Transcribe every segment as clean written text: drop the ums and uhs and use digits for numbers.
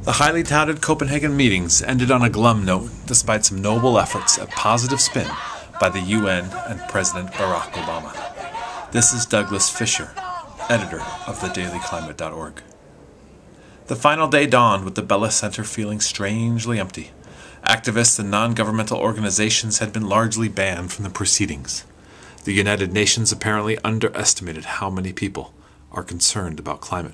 The highly touted Copenhagen meetings ended on a glum note, despite some noble efforts at positive spin by the UN and President Barack Obama. This is Douglas Fisher, editor of thedailyclimate.org. The final day dawned with the Bella Center feeling strangely empty. Activists and non-governmental organizations had been largely banned from the proceedings. The United Nations apparently underestimated how many people are concerned about climate.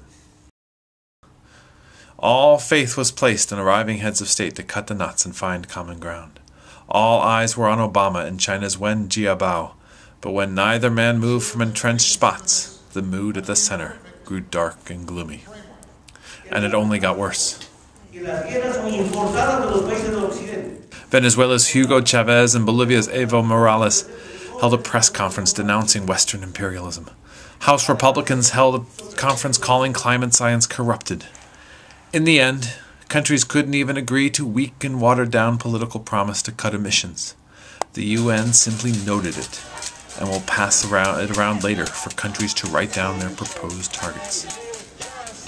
All faith was placed in arriving heads of state to cut the knots and find common ground. All eyes were on Obama and China's Wen Jiabao, but when neither man moved from entrenched spots, the mood at the center grew dark and gloomy. And it only got worse. Venezuela's Hugo Chavez and Bolivia's Evo Morales held a press conference denouncing Western imperialism. House Republicans held a conference calling climate science corrupted. In the end, countries couldn't even agree to weak and watered-down political promise to cut emissions. The UN simply noted it and will pass it around later for countries to write down their proposed targets.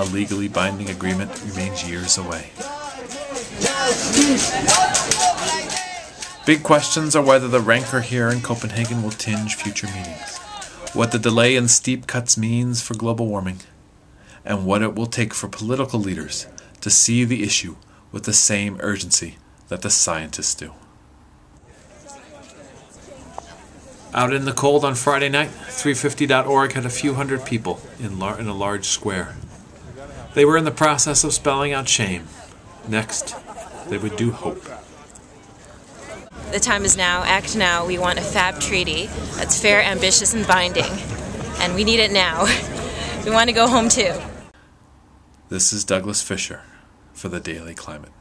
A legally binding agreement remains years away. Big questions are whether the rancor here in Copenhagen will tinge future meetings, what the delay in steep cuts means for global warming, and what it will take for political leaders to see the issue with the same urgency that the scientists do. Out in the cold on Friday night, 350.org had a few hundred people in a large square. They were in the process of spelling out shame. Next, they would do hope. The time is now. Act now. We want a fab treaty that's fair, ambitious, and binding. And we need it now. We want to go home too. This is Douglas Fisher for the Daily Climate.